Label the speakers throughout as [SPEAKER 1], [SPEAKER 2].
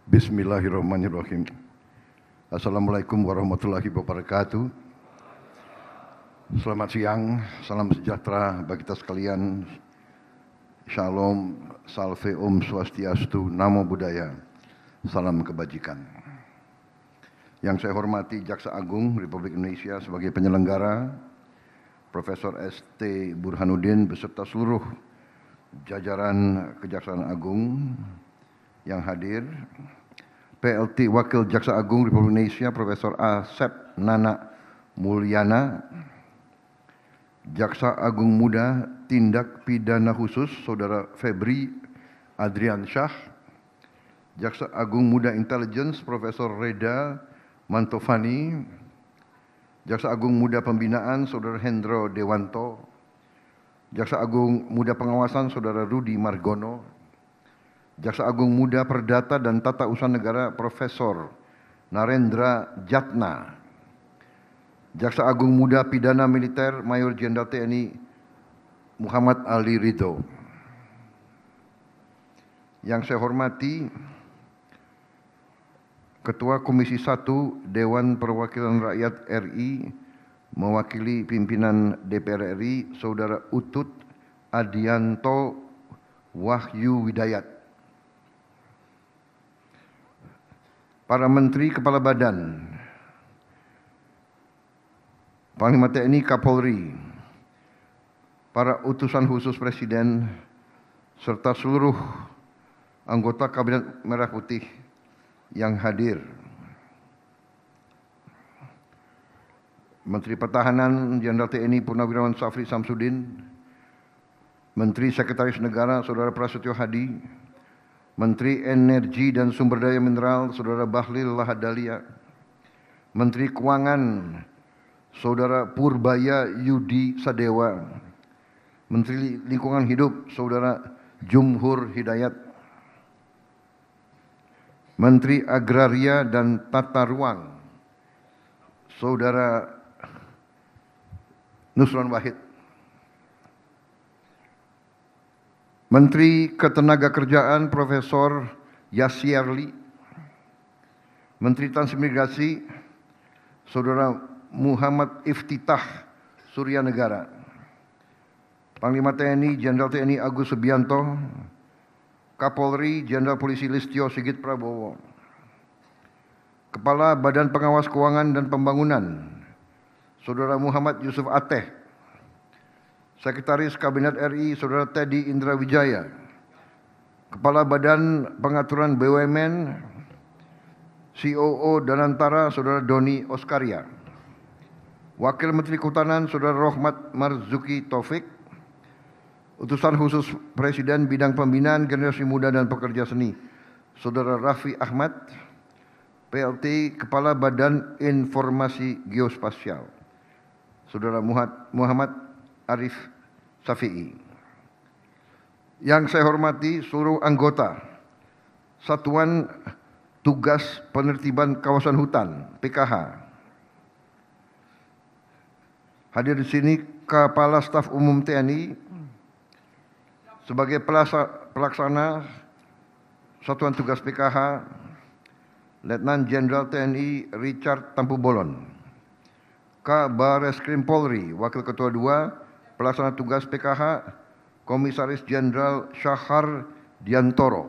[SPEAKER 1] Bismillahirrahmanirrahim. Assalamualaikum warahmatullahi wabarakatuh. Selamat siang, salam sejahtera bagi kita sekalian. Shalom, salve om swastiastu, namo buddhaya, salam kebajikan. Yang saya hormati Jaksa Agung Republik Indonesia sebagai penyelenggara, Profesor S.T. Burhanuddin beserta seluruh jajaran Kejaksaan Agung yang hadir, PLT Wakil Jaksa Agung Republik Indonesia Profesor Asep Nana Mulyana, Jaksa Agung Muda Tindak Pidana Khusus Saudara Febri Adrian Syah, Jaksa Agung Muda Intelligence Profesor Reda Mantovani, Jaksa Agung Muda Pembinaan Saudara Hendro Dewanto, Jaksa Agung Muda Pengawasan Saudara Rudi Margono, Jaksa Agung Muda Perdata dan Tata Usaha Negara Profesor Narendra Jatna, Jaksa Agung Muda Pidana Militer Mayor Jenderal TNI Muhammad Ali Ridho. Yang saya hormati Ketua Komisi 1 Dewan Perwakilan Rakyat RI mewakili pimpinan DPR RI Saudara Utut Adianto Wahyu Widayat, para Menteri Kepala Badan, Panglima TNI Kapolri, para utusan khusus Presiden, serta seluruh anggota Kabinet Merah Putih yang hadir. Menteri Pertahanan Jenderal TNI Purnawirawan Safri Samsudin, Menteri Sekretaris Negara Saudara Prasetyo Hadi, Menteri Energi dan Sumber Daya Mineral Saudara Bahlil Lahadalia, Menteri Keuangan Saudara Purbaya Yudi Sadewa, Menteri Lingkungan Hidup Saudara Jumhur Hidayat, Menteri Agraria dan Tata Ruang Saudara Nusron Wahid, Menteri Ketenagakerjaan Profesor Yasirli, Menteri Transmigrasi Saudara Muhammad Iftitah Surya Negara, Panglima TNI Jenderal TNI Agus Subianto, Kapolri Jenderal Polisi Listio Sigit Prabowo, Kepala Badan Pengawas Keuangan dan Pembangunan Saudara Muhammad Yusuf Ateh, Sekretaris Kabinet RI Saudara Teddy Indra Wijaya, Kepala Badan Pengaturan BUMN COO Danantara Saudara Doni Oskaria, Wakil Menteri Kehutanan Saudara Rohmat Marzuki Taufik, Utusan Khusus Presiden Bidang Pembinaan Generasi Muda dan Pekerja Seni Saudara Raffi Ahmad, PLT Kepala Badan Informasi Geospasial Saudara Muhammad Arif Syafi'i. Yang saya hormati seluruh anggota Satuan Tugas Penertiban Kawasan Hutan PKH. Hadir di sini Kepala Staf Umum TNI sebagai pelaksana Satuan Tugas PKH Letnan Jenderal TNI Richard Tampu-Bolon, Kabar Reskrim Polri Wakil Ketua II Pelaksana Tugas PKH Komisaris Jenderal Syahar Diantoro,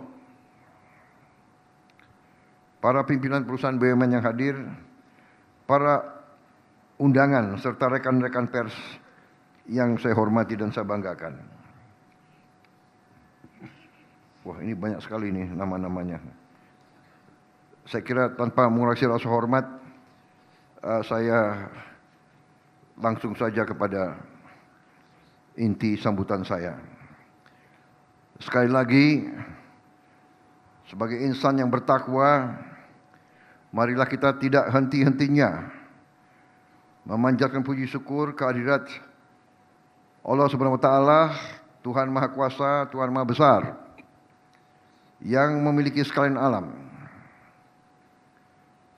[SPEAKER 1] para pimpinan perusahaan BUMN yang hadir, para undangan serta rekan-rekan pers yang saya hormati dan saya banggakan. Wah, ini banyak sekali nih nama-namanya. Saya kira tanpa mengurangi rasa hormat, saya langsung saja kepada inti sambutan saya. Sekali lagi, sebagai insan yang bertakwa, marilah kita tidak henti-hentinya memanjatkan puji syukur kehadirat Allah Subhanahu wa taala, Tuhan Maha Kuasa, Tuhan Maha Besar yang memiliki sekalian alam.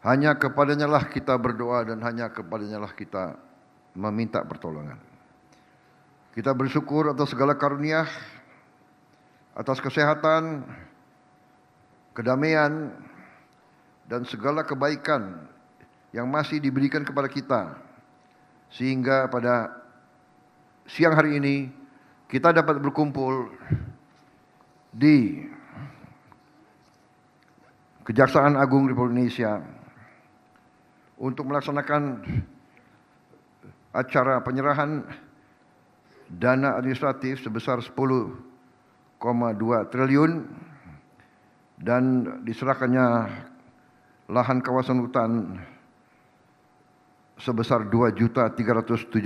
[SPEAKER 1] Hanya kepadanya lah kita berdoa dan hanya kepadanya lah kita meminta pertolongan. Kita bersyukur atas segala karunia, atas kesehatan, kedamaian, dan segala kebaikan yang masih diberikan kepada kita, sehingga pada siang hari ini kita dapat berkumpul di Kejaksaan Agung Republik Indonesia untuk melaksanakan acara penyerahan dana administratif sebesar 10,2 triliun dan diserahkannya lahan kawasan hutan sebesar 2.373.000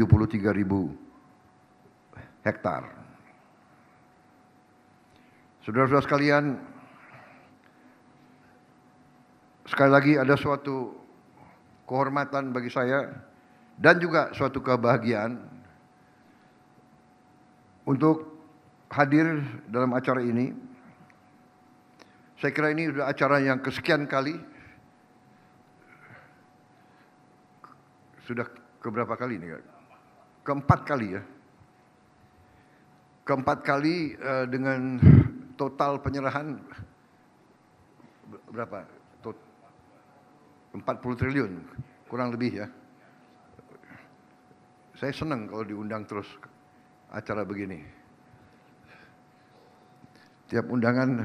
[SPEAKER 1] hektar. Saudara-saudara sekalian, sekali lagi ada suatu kehormatan bagi saya dan juga suatu kebahagiaan untuk hadir dalam acara ini. Saya kira ini sudah acara yang kesekian kali. Sudah keberapa kali ini? Keempat kali ya. Keempat kali dengan total penyerahan berapa? 40 triliun, kurang lebih ya. Saya senang kalau diundang terus acara begini. Tiap undangan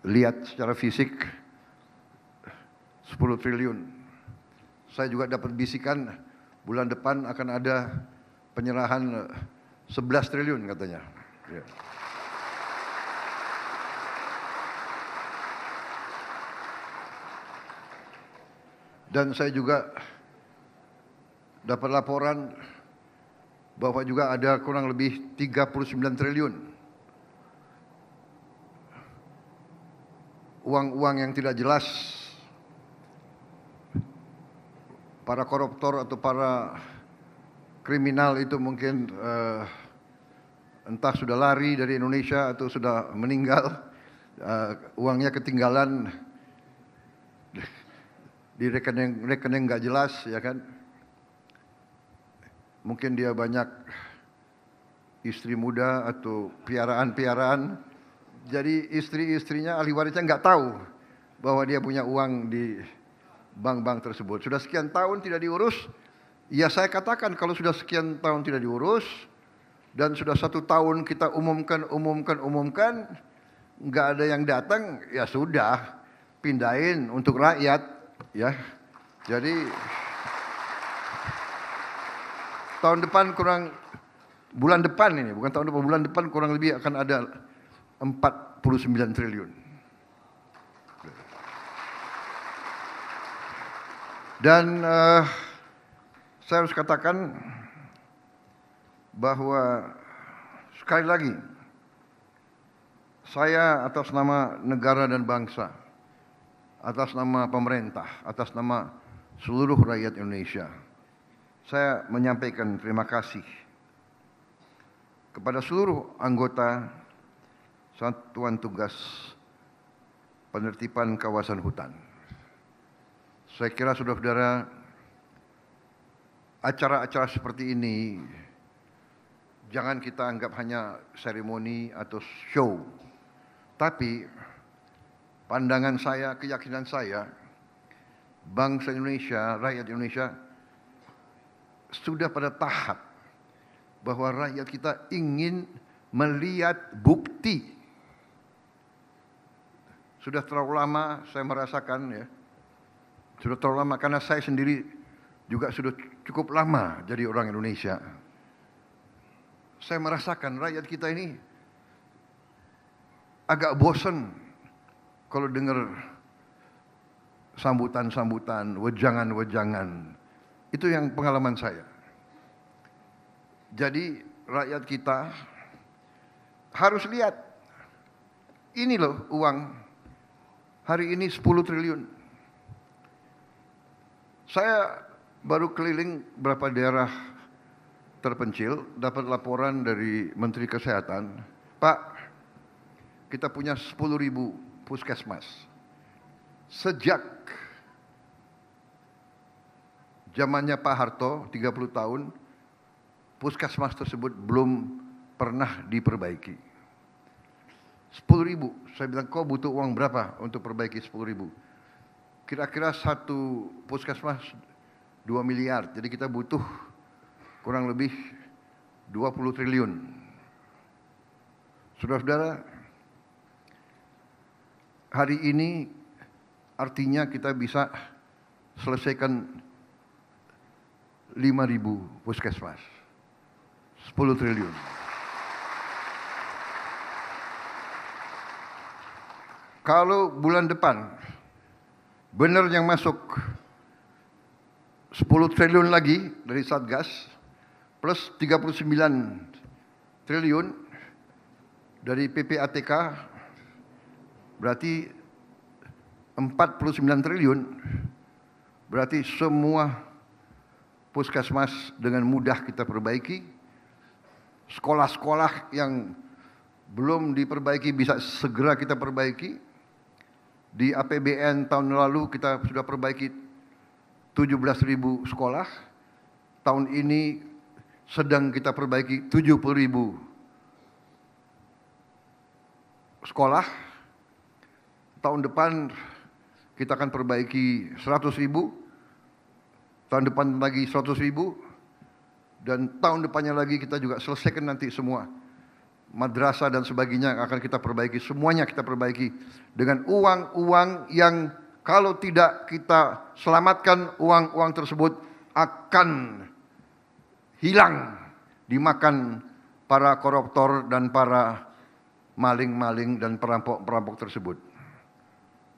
[SPEAKER 1] lihat secara fisik 10 triliun. Saya juga dapat bisikan bulan depan akan ada penyerahan 11 triliun katanya. Ya. Dan saya juga dapat laporan bahwa juga ada kurang lebih 39 triliun uang-uang yang tidak jelas, para koruptor atau para kriminal itu mungkin entah sudah lari dari Indonesia atau sudah meninggal, uangnya ketinggalan di rekening nggak jelas, ya kan? Mungkin dia banyak istri muda atau piaraan-piaraan, jadi istri-istrinya ahli warisnya nggak tahu bahwa dia punya uang di bank-bank tersebut. Sudah sekian tahun tidak diurus, ya saya katakan kalau sudah sekian tahun tidak diurus dan sudah 1 tahun kita umumkan, nggak ada yang datang, ya sudah pindahin untuk rakyat. Ya, jadi tahun depan bulan depan ini, bukan tahun depan, bulan depan kurang lebih akan ada 49 triliun. Dan saya harus katakan bahwa sekali lagi saya atas nama negara dan bangsa, atas nama pemerintah, atas nama seluruh rakyat Indonesia, saya menyampaikan terima kasih kepada seluruh anggota Satuan Tugas Penertiban Kawasan Hutan. Saya kira saudara-saudara, acara-acara seperti ini jangan kita anggap hanya seremoni atau show, tapi pandangan saya, keyakinan saya, bangsa Indonesia, rakyat Indonesia sudah pada tahap bahwa rakyat kita ingin melihat bukti. Sudah terlalu lama saya merasakan ya, sudah terlalu lama karena saya sendiri juga sudah cukup lama jadi orang Indonesia. Saya merasakan rakyat kita ini agak bosan kalau dengar sambutan-sambutan, wejangan-wejangan. Itu yang pengalaman saya. Jadi rakyat kita harus lihat, ini loh uang, hari ini 10 triliun. Saya baru keliling beberapa daerah terpencil, dapat laporan dari Menteri Kesehatan, Pak, kita punya 10.000 puskesmas. Sejak zamannya Pak Harto, 30 tahun, puskesmas tersebut belum pernah diperbaiki. 10.000, saya bilang kau butuh uang berapa untuk perbaiki 10.000? kira-kira satu puskesmas 2 miliar. Jadi kita butuh kurang lebih 20 triliun. Saudara-saudara, hari ini artinya kita bisa selesaikan 5.000 puskesmas. 10 triliun. Kalau bulan depan benar yang masuk 10 triliun lagi dari Satgas plus 39 triliun dari PPATK, berarti 49 triliun, berarti semua puskesmas dengan mudah kita perbaiki. Sekolah-sekolah yang belum diperbaiki bisa segera kita perbaiki. Di APBN tahun lalu kita sudah perbaiki 17.000 sekolah. Tahun ini sedang kita perbaiki 70.000 sekolah. Tahun depan kita akan perbaiki 100.000. Tahun depan lagi 100.000. Dan tahun depannya lagi kita juga selesaikan nanti semua madrasah dan sebagainya akan kita perbaiki, semuanya kita perbaiki dengan uang-uang yang kalau tidak kita selamatkan, uang-uang tersebut akan hilang dimakan para koruptor dan para maling-maling dan perampok-perampok tersebut.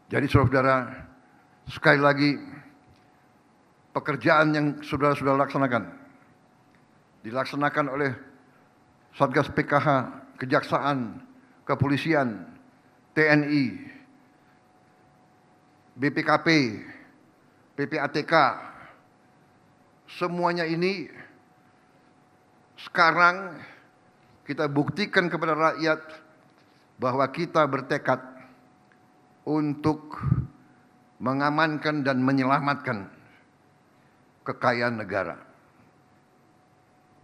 [SPEAKER 1] Jadi saudara-saudara, sekali lagi pekerjaan yang saudara-saudara laksanakan dilaksanakan oleh Satgas PKH, Kejaksaan, Kepolisian, TNI, BPKP, PPATK, semuanya ini sekarang kita buktikan kepada rakyat bahwa kita bertekad untuk mengamankan dan menyelamatkan kekayaan negara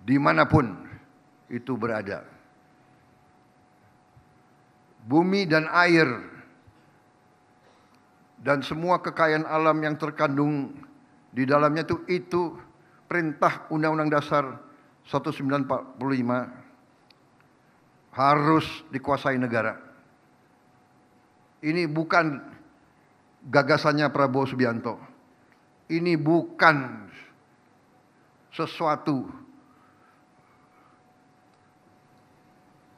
[SPEAKER 1] dimanapun itu berada. Bumi dan air dan semua kekayaan alam yang terkandung di dalamnya itu perintah Undang-Undang Dasar 1945 harus dikuasai negara. Ini bukan gagasannya Prabowo Subianto. Ini bukan sesuatu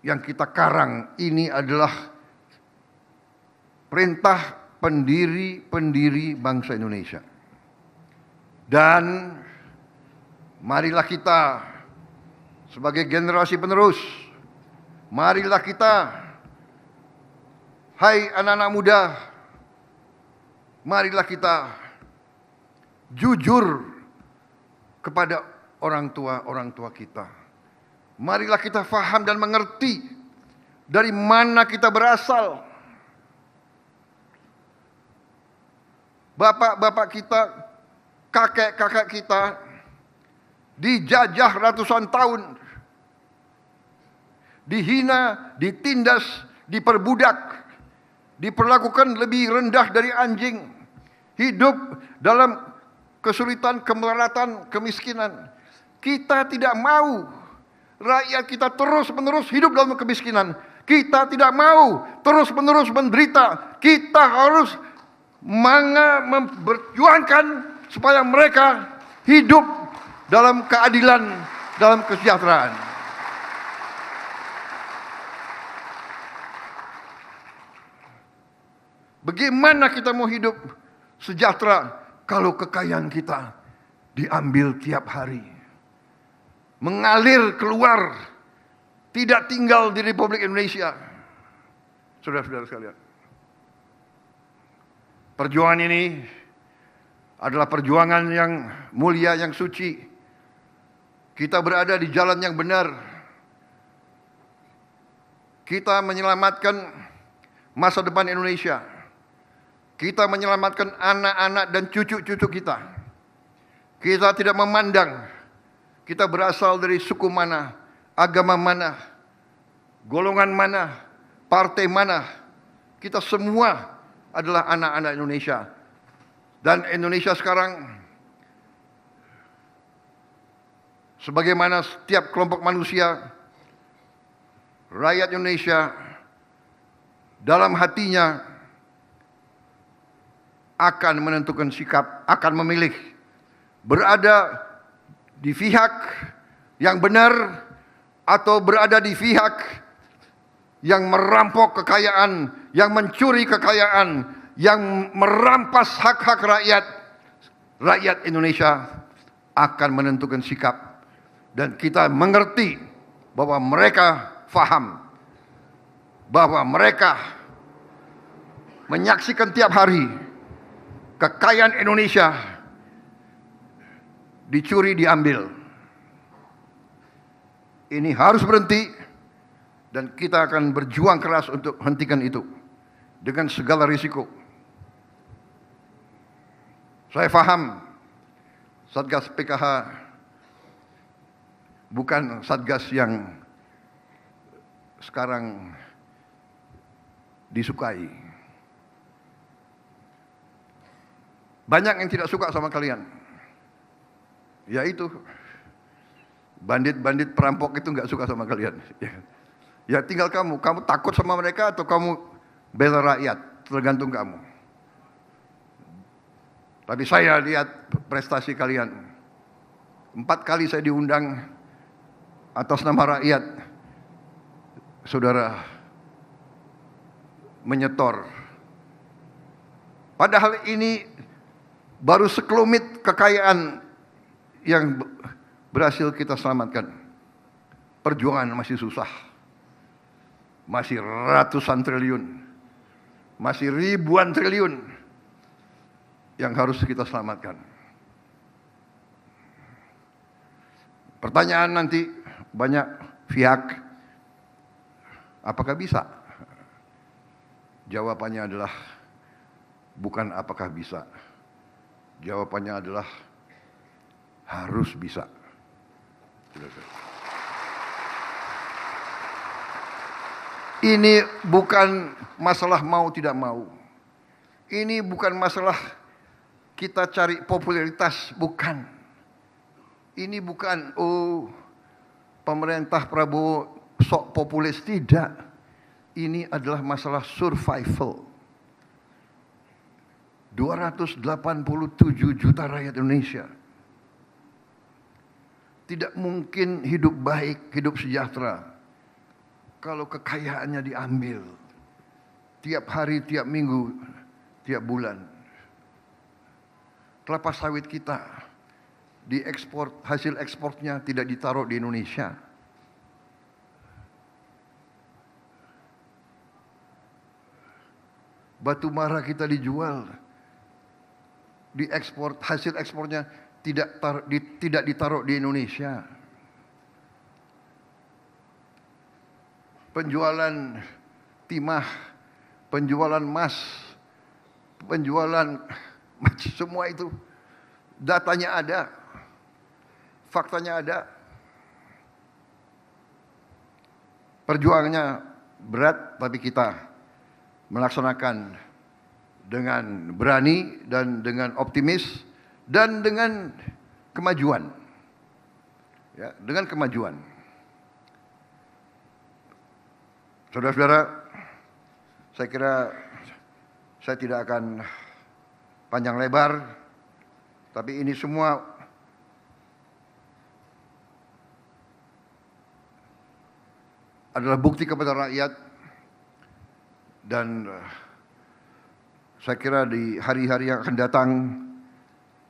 [SPEAKER 1] yang kita karang, ini adalah perintah pendiri bangsa Indonesia. Dan marilah kita sebagai generasi penerus, marilah kita, hai anak-anak muda, marilah kita jujur kepada orang tua kita. Marilah kita faham dan mengerti dari mana kita berasal. Bapak-bapak kita, kakek-kakek kita dijajah ratusan tahun. Dihina, ditindas, diperbudak, diperlakukan lebih rendah dari anjing. Hidup dalam kesulitan, kemelaratan, kemiskinan. Kita tidak mau rakyat kita terus-menerus hidup dalam kemiskinan. Kita tidak mau terus-menerus menderita. Kita harus memperjuangkan supaya mereka hidup dalam keadilan, dalam kesejahteraan. Bagaimana kita mau hidup sejahtera kalau kekayaan kita diambil tiap hari? Mengalir keluar, tidak tinggal di Republik Indonesia. Saudara-saudara sekalian, perjuangan ini adalah perjuangan yang mulia, yang suci. Kita berada di jalan yang benar. Kita menyelamatkan masa depan Indonesia. Kita menyelamatkan anak-anak dan cucu-cucu kita. Kita tidak memandang kita berasal dari suku mana, agama mana, golongan mana, partai mana. Kita semua adalah anak-anak Indonesia. Dan Indonesia sekarang, sebagaimana setiap kelompok manusia, rakyat Indonesia dalam hatinya akan menentukan sikap, akan memilih berada di pihak yang benar atau berada di pihak yang merampok kekayaan, yang mencuri kekayaan, yang merampas hak-hak rakyat. Rakyat Indonesia akan menentukan sikap. Dan kita mengerti bahwa mereka faham, bahwa mereka menyaksikan tiap hari kekayaan Indonesia dicuri, diambil. Ini harus berhenti dan kita akan berjuang keras untuk hentikan itu dengan segala risiko. Saya paham Satgas PKH bukan Satgas yang sekarang disukai. Banyak yang tidak suka sama kalian. Yaitu bandit-bandit perampok itu nggak suka sama kalian. Ya tinggal kamu takut sama mereka atau kamu bela rakyat, tergantung kamu. Tapi saya lihat prestasi kalian. 4 kali saya diundang atas nama rakyat. Saudara menyetor. Padahal ini baru sekelumit kekayaan yang berhasil kita selamatkan. Perjuangan masih susah. Masih ratusan triliun. Masih ribuan triliun yang harus kita selamatkan. Pertanyaan nanti banyak pihak, apakah bisa? Jawabannya adalah bukan apakah bisa. Jawabannya adalah harus bisa. Ini bukan masalah mau tidak mau. Ini bukan masalah kita cari popularitas, bukan. Ini bukan, pemerintah Prabowo sok populis, tidak. Ini adalah masalah survival. 287 juta rakyat Indonesia tidak mungkin hidup baik, hidup sejahtera kalau kekayaannya diambil tiap hari, tiap minggu, tiap bulan. Kelapa sawit kita diekspor, hasil ekspornya tidak ditaruh di Indonesia. Batu bara kita dijual, diekspor, hasil ekspornya tidak ditaruh di Indonesia. Penjualan timah, penjualan emas, penjualan semua itu datanya ada, faktanya ada. Perjuangannya berat, tapi kita melaksanakan dengan berani dan dengan optimis dan dengan kemajuan. Ya, dengan kemajuan. Saudara-saudara, saya kira saya tidak akan panjang lebar, tapi ini semua adalah bukti kepada rakyat. Dan saya kira di hari-hari yang akan datang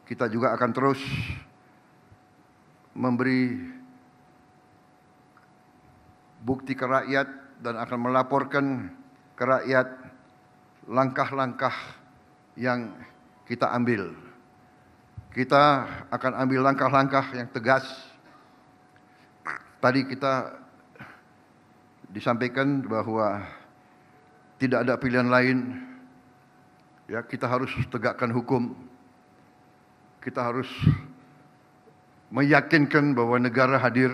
[SPEAKER 1] kita juga akan terus memberi bukti ke rakyat dan akan melaporkan ke rakyat langkah-langkah yang kita ambil. Kita akan ambil langkah-langkah yang tegas. Tadi kita disampaikan bahwa tidak ada pilihan lain. Ya, kita harus tegakkan hukum. Kita harus meyakinkan bahwa negara hadir.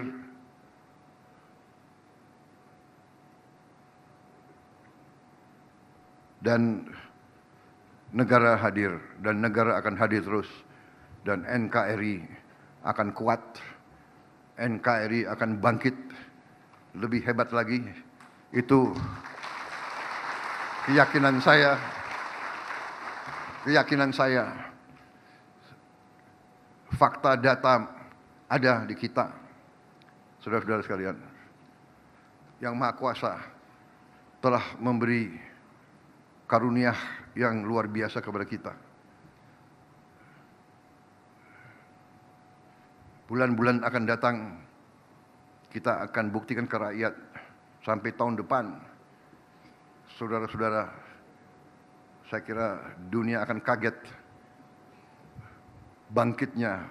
[SPEAKER 1] Dan negara hadir dan negara akan hadir terus, dan NKRI akan kuat, NKRI akan bangkit lebih hebat lagi. Itu keyakinan saya. Fakta data ada di kita, saudara-saudara sekalian. Yang Maha Kuasa telah memberi karunia yang luar biasa kepada kita. Bulan-bulan akan datang, kita akan buktikan ke rakyat sampai tahun depan. Saudara-saudara, saya kira dunia akan kaget bangkitnya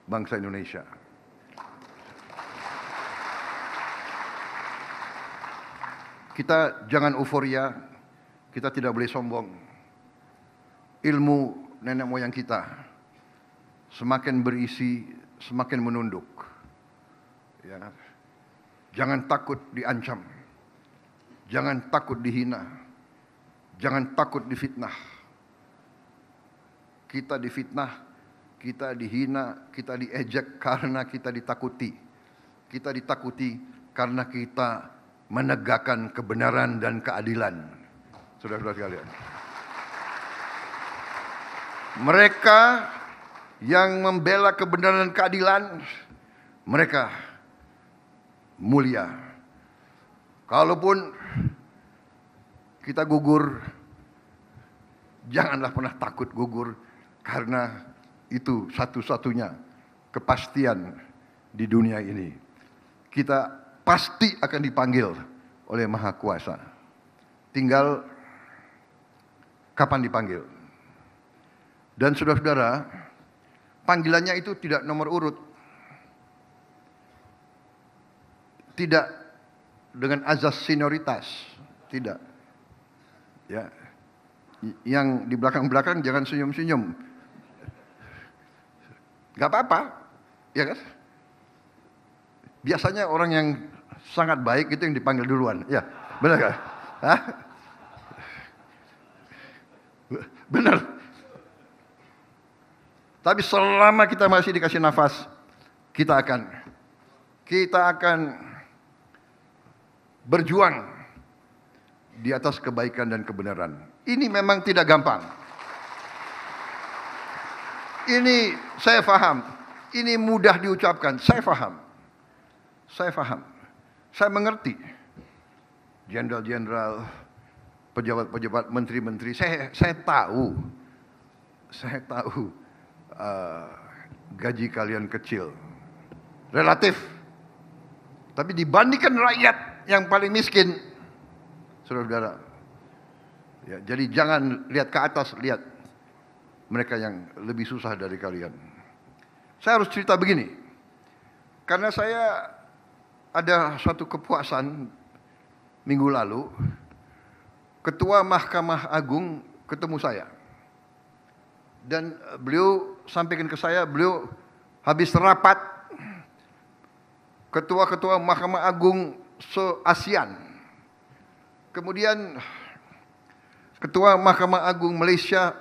[SPEAKER 1] bangsa Indonesia. Kita jangan euforia, kita tidak boleh sombong. Ilmu nenek moyang kita semakin berisi, semakin menunduk. Ya. Jangan takut diancam, jangan takut dihina, jangan takut difitnah. Kita difitnah, kita dihina, kita diejek karena kita ditakuti. Kita ditakuti karena kita menegakkan kebenaran dan keadilan. Saudara-saudara sekalian. Mereka yang membela kebenaran dan keadilan, mereka mulia. Kalaupun kita gugur, janganlah pernah takut gugur, karena itu satu-satunya kepastian di dunia ini. Kita pasti akan dipanggil oleh Maha Kuasa. Tinggal kapan dipanggil. Dan saudara-saudara, panggilannya itu tidak nomor urut. Tidak dengan azas senioritas, tidak. Ya. Yang di belakang-belakang jangan senyum-senyum. Gak apa-apa, ya kan? Biasanya orang yang sangat baik itu yang dipanggil duluan. Ya, benar kan? Hah? Benar. Tapi selama kita masih dikasih nafas, kita akan berjuang di atas kebaikan dan kebenaran. Ini memang tidak gampang. Ini saya paham. Ini mudah diucapkan. Saya paham. Saya mengerti. Jenderal-jenderal, pejabat-pejabat, menteri-menteri, saya tahu. Gaji kalian kecil. Relatif. Tapi dibandingkan rakyat yang paling miskin, saudara-saudara. Ya, jadi jangan lihat ke atas, lihat mereka yang lebih susah dari kalian. Saya harus cerita begini. Karena saya ada suatu kepuasan minggu lalu, Ketua Mahkamah Agung ketemu saya. Dan beliau sampaikan ke saya, beliau habis rapat ketua-ketua Mahkamah Agung se-ASEAN. Kemudian Ketua Mahkamah Agung Malaysia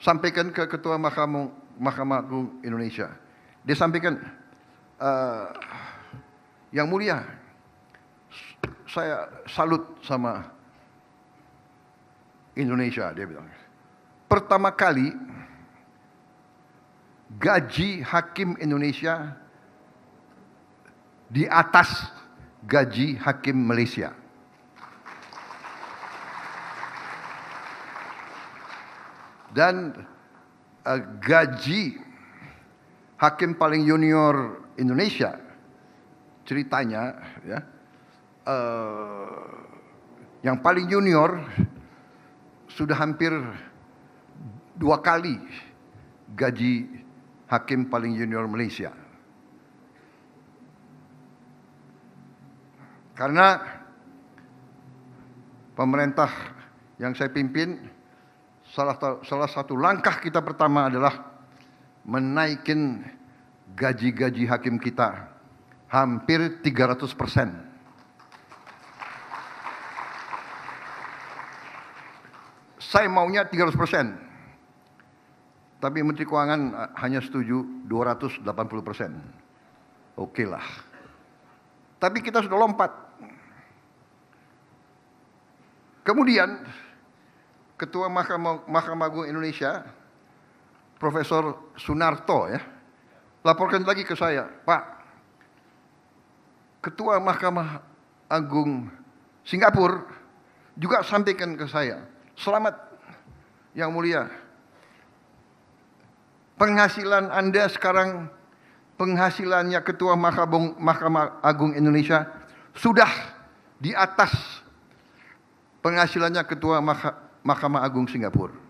[SPEAKER 1] sampaikan ke Ketua Mahkamah Agung Indonesia. Dia sampaikan, Yang Mulia, saya salut sama Indonesia, dia bilang. Pertama kali gaji hakim Indonesia di atas gaji hakim Malaysia. Dan gaji hakim paling junior Indonesia, ceritanya ya, yang paling junior sudah hampir 2 kali gaji hakim paling junior Malaysia. Karena pemerintah yang saya pimpin, salah satu langkah kita pertama adalah menaikin gaji-gaji hakim kita hampir 300%. Saya maunya 300%. Tapi Menteri Keuangan hanya setuju 280%. Oke lah. Tapi kita sudah lompat. Kemudian Ketua Mahkamah Agung Indonesia, Profesor Sunarto ya, laporkan lagi ke saya, Pak, Ketua Mahkamah Agung Singapura juga sampaikan ke saya, selamat yang mulia, penghasilan Anda sekarang, penghasilannya Ketua Mahkamah Agung Indonesia sudah di atas penghasilannya Ketua Mahkamah Agung Singapura.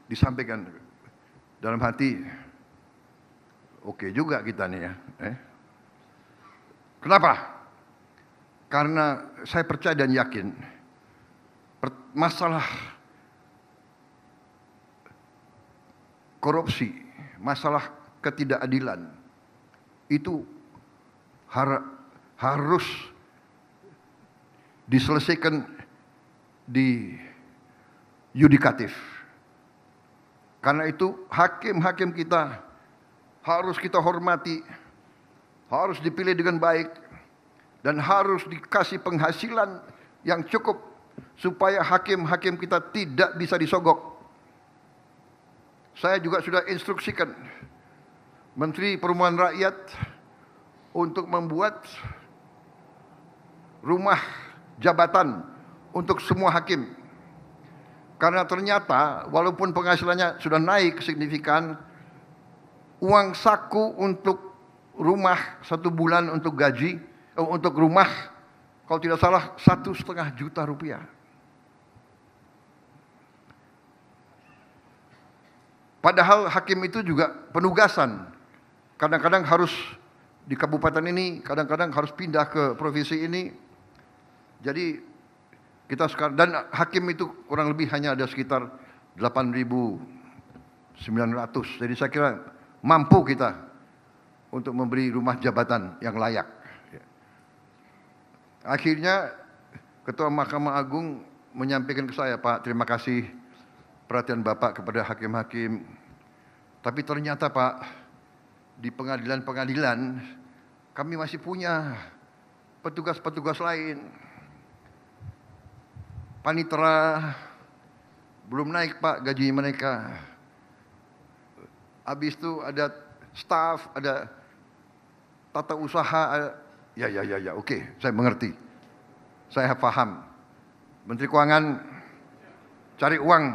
[SPEAKER 1] Disampaikan dalam hati, oke juga kita nih ya. Kenapa? Karena saya percaya dan yakin masalah korupsi, masalah ketidakadilan itu harus diselesaikan di yudikatif. Karena itu hakim-hakim kita harus kita hormati, harus dipilih dengan baik, dan harus dikasih penghasilan yang cukup supaya hakim-hakim kita tidak bisa disogok. Saya juga sudah instruksikan Menteri Perumahan Rakyat untuk membuat rumah jabatan untuk semua hakim. Karena ternyata walaupun penghasilannya sudah naik signifikan, uang saku untuk rumah 1 bulan untuk gaji, untuk rumah, kalau tidak salah 1,5 juta rupiah. Padahal hakim itu juga penugasan. Kadang-kadang harus di kabupaten ini, kadang-kadang harus pindah ke provinsi ini. Jadi kita sekarang, dan hakim itu kurang lebih hanya ada sekitar 8.900. Jadi saya kira mampu kita untuk memberi rumah jabatan yang layak. Akhirnya Ketua Mahkamah Agung menyampaikan ke saya, Pak, terima kasih perhatian Bapak kepada hakim-hakim. Tapi ternyata Pak, di pengadilan-pengadilan kami masih punya petugas-petugas lain. Panitera belum naik Pak gaji mereka. Habis itu ada staf, ada tata usaha. Ya, oke, saya mengerti. Saya paham. Menteri Keuangan cari uang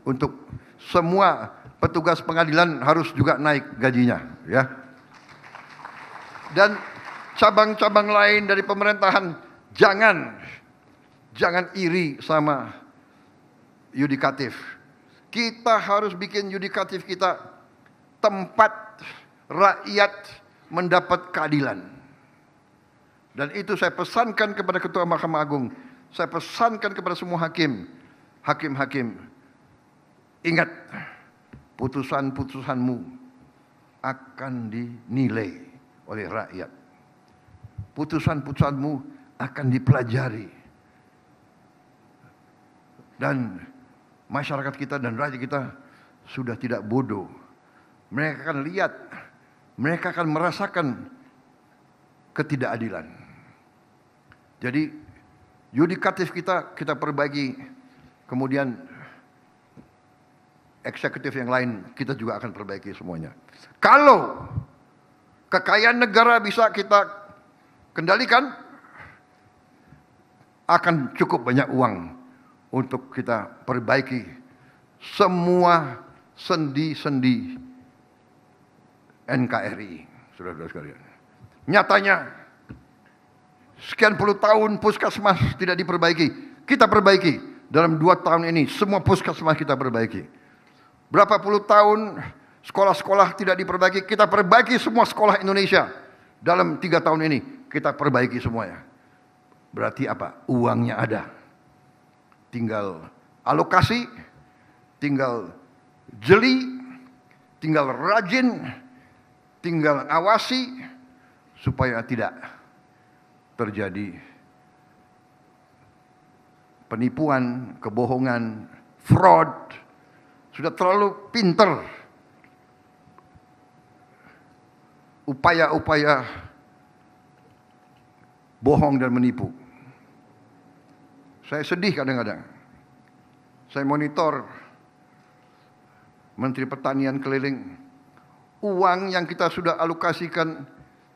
[SPEAKER 1] untuk semua petugas pengadilan harus juga naik gajinya, ya. Dan cabang-cabang lain dari pemerintahan jangan iri sama yudikatif. Kita harus bikin yudikatif kita tempat rakyat mendapat keadilan. Dan itu saya pesankan kepada Ketua Mahkamah Agung. Saya pesankan kepada semua hakim-hakim. Ingat, putusan-putusanmu akan dinilai oleh rakyat. Putusan-putusanmu akan dipelajari. Dan masyarakat kita dan rakyat kita sudah tidak bodoh. Mereka akan lihat, mereka akan merasakan ketidakadilan. Jadi yudikatif kita perbaiki, kemudian eksekutif yang lain kita juga akan perbaiki semuanya. Kalau kekayaan negara bisa kita kendalikan, akan cukup banyak uang untuk kita perbaiki semua sendi-sendi NKRI, saudara-saudara sekalian. Nyatanya sekian puluh tahun puskesmas tidak diperbaiki, kita perbaiki. Dalam 2 tahun ini semua puskesmas kita perbaiki. Berapa puluh tahun sekolah-sekolah tidak diperbaiki, kita perbaiki semua sekolah Indonesia. Dalam 3 tahun ini kita perbaiki semuanya. Berarti apa? Uangnya ada. Tinggal alokasi, tinggal jeli, tinggal rajin, tinggal awasi supaya tidak terjadi penipuan, kebohongan, fraud, sudah terlalu pinter upaya-upaya bohong dan menipu. Saya sedih kadang-kadang. Saya monitor Menteri Pertanian keliling, uang yang kita sudah alokasikan,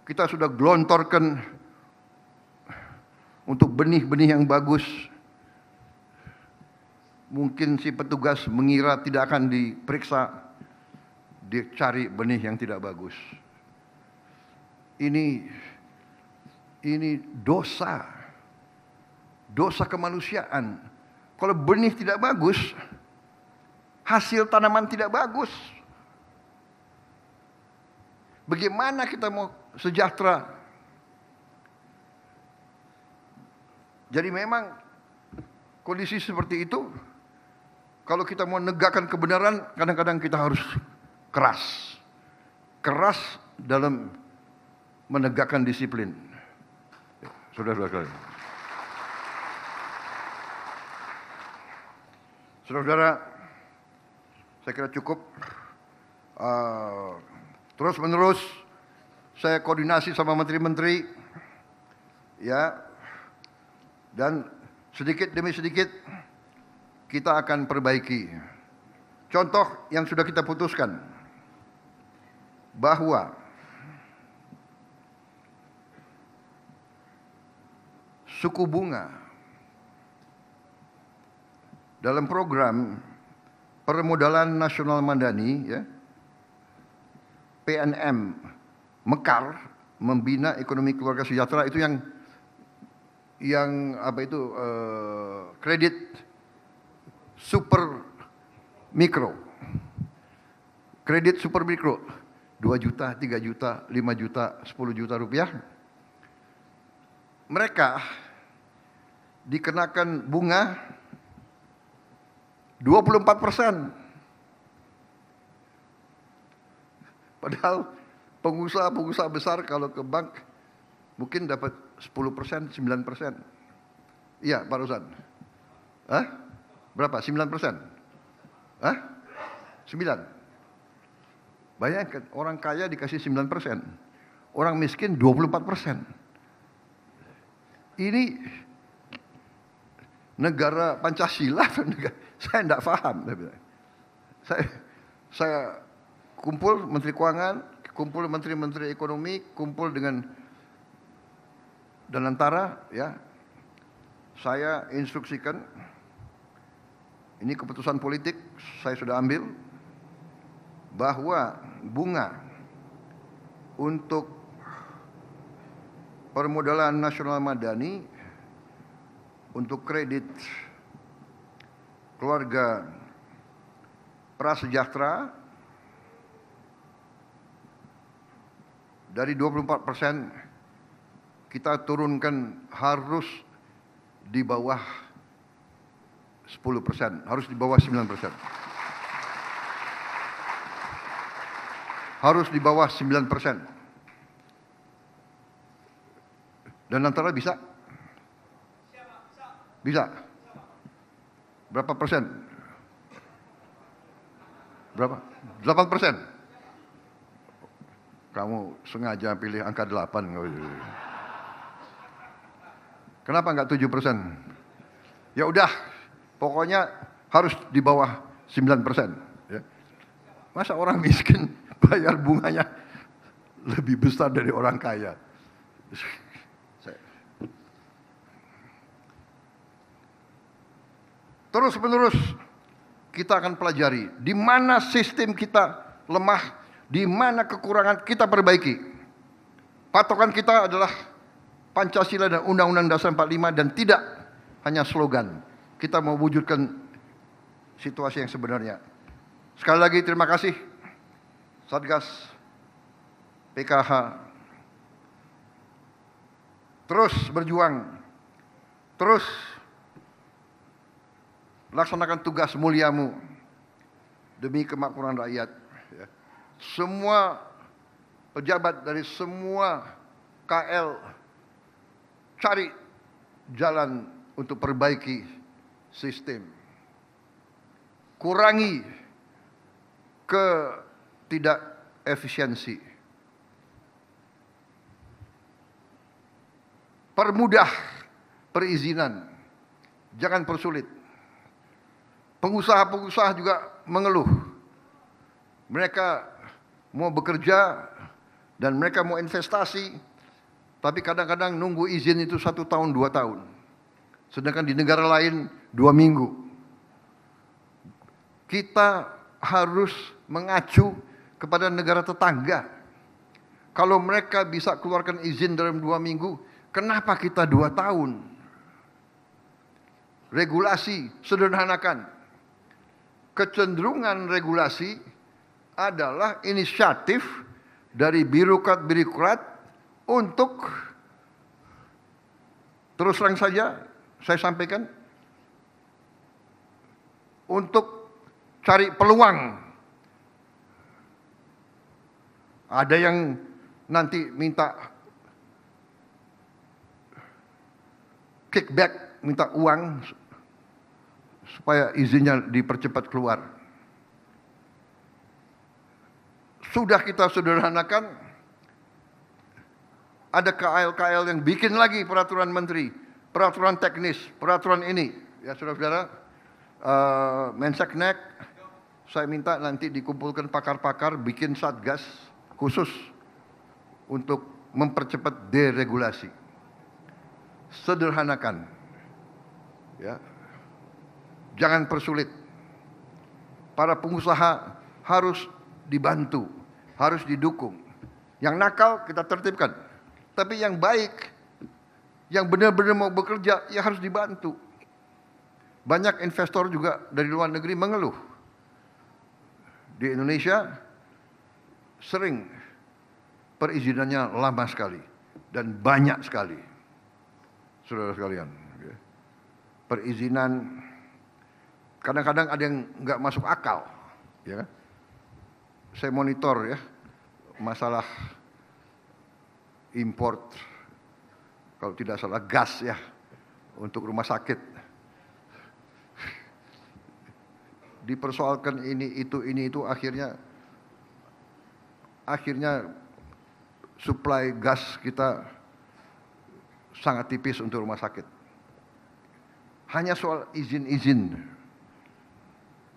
[SPEAKER 1] kita sudah gelontorkan untuk benih-benih yang bagus. Mungkin si petugas mengira tidak akan diperiksa, dia cari benih yang tidak bagus. Ini dosa kemanusiaan. Kalau benih tidak bagus, hasil tanaman tidak bagus. Bagaimana kita mau sejahtera? Jadi memang kondisi seperti itu, kalau kita mau menegakkan kebenaran, kadang-kadang kita harus keras. Keras dalam menegakkan disiplin. Saudara-saudara. Saudara-saudara, saya kira cukup. Terus menerus saya koordinasi sama menteri-menteri, ya, dan sedikit demi sedikit kita akan perbaiki. Contoh yang sudah kita putuskan, bahwa suku bunga dalam program Permodalan Nasional Madani, ya, PNM Mekar, membina ekonomi keluarga sejahtera, itu yang apa itu, kredit super mikro, kredit super mikro 2 juta, 3 juta, 5 juta, 10 juta rupiah. Mereka dikenakan bunga 24%. Padahal pengusaha-pengusaha besar kalau ke bank mungkin dapat 10%, 9%. Iya, Pak Rosan. Hah? Berapa? 9%? Hah? 9. Bayangkan, orang kaya dikasih 9%. Orang miskin 24%. Ini negara Pancasila, saya tidak paham. Saya kumpul Menteri Keuangan, kumpul Menteri-Menteri Ekonomi, kumpul dengan Danantara, ya. Saya instruksikan, ini keputusan politik saya sudah ambil, bahwa bunga untuk Permodalan Nasional Madani untuk kredit keluarga prasejahtera dari 24% kita turunkan harus di bawah 10%, harus di bawah 9%. Harus di bawah 9%. Dan antara bisa? Bisa. Berapa persen? Berapa? 8%. Kamu sengaja pilih angka 8. Kenapa enggak 7%? Ya udah, pokoknya harus di bawah 9%. Ya. Masa orang miskin bayar bunganya lebih besar dari orang kaya? Terus menerus kita akan pelajari di mana sistem kita lemah, di mana kekurangan kita perbaiki. Patokan kita adalah Pancasila dan Undang-Undang Dasar 45 dan tidak hanya slogan. Kita mau wujudkan situasi yang sebenarnya. Sekali lagi terima kasih Satgas PKH. Terus berjuang. Terus laksanakan tugas muliamu demi kemakmuran rakyat. Semua pejabat dari semua KL cari jalan untuk perbaiki sistem. Kurangi ketidakefisiensi. Permudah perizinan, jangan persulit. Pengusaha-pengusaha juga mengeluh. Mereka mau bekerja dan mereka mau investasi, tapi kadang-kadang nunggu izin itu 1 tahun, 2 tahun. Sedangkan di negara lain 2 minggu. Kita harus mengacu kepada negara tetangga. Kalau mereka bisa keluarkan izin dalam 2 minggu, kenapa kita 2 tahun? Regulasi, sederhanakan. Kecenderungan regulasi adalah inisiatif dari birokrat-birokrat untuk, terus terang saja saya sampaikan, untuk cari peluang. Ada yang nanti minta kickback, minta uang supaya izinnya dipercepat keluar. Sudah kita sederhanakan, ada KL-KL yang bikin lagi peraturan menteri, peraturan teknis, peraturan ini. Ya saudara-saudara, Menseknek, saya minta nanti dikumpulkan pakar-pakar, bikin satgas khusus untuk mempercepat deregulasi. Sederhanakan, ya, jangan persulit. Para pengusaha harus dibantu, harus didukung. Yang nakal kita tertibkan, tapi yang baik, yang benar-benar mau bekerja, ya harus dibantu. Banyak investor juga dari luar negeri mengeluh. Di Indonesia sering perizinannya lama sekali dan banyak sekali. Saudara sekalian, perizinan kadang-kadang ada yang nggak masuk akal, ya kan? Saya monitor ya masalah import, kalau tidak salah gas ya untuk rumah sakit. Dipersoalkan ini itu akhirnya suplai gas kita sangat tipis untuk rumah sakit. Hanya soal izin-izin.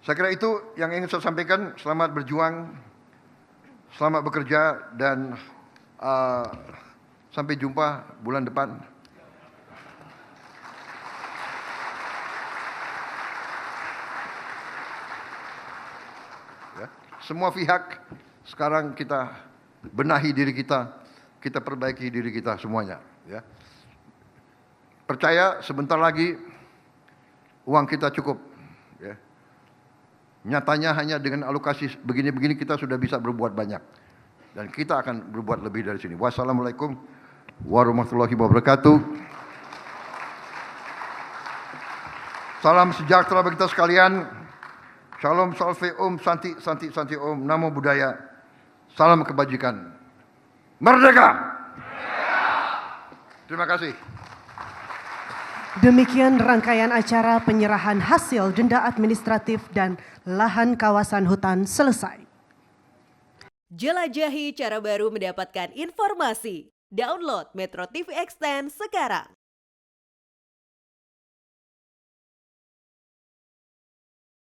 [SPEAKER 1] Saya kira itu yang ingin saya sampaikan. Selamat berjuang, selamat bekerja, dan sampai jumpa bulan depan. Ya, semua pihak sekarang kita benahi diri kita perbaiki diri kita semuanya. Ya. Percaya sebentar lagi uang kita cukup. Ya. Nyatanya hanya dengan alokasi begini-begini kita sudah bisa berbuat banyak. Dan kita akan berbuat lebih dari sini. Wassalamualaikum warahmatullahi wabarakatuh. Salam sejahtera bagi kita sekalian. Shalom, salve, om, santi, santi, santi, om. Namo Buddhaya. Salam kebajikan. Merdeka! Terima kasih.
[SPEAKER 2] Demikian rangkaian acara penyerahan hasil denda administratif dan lahan kawasan hutan selesai.
[SPEAKER 3] Jelajahi cara baru mendapatkan informasi. Download Metro TV Extend sekarang.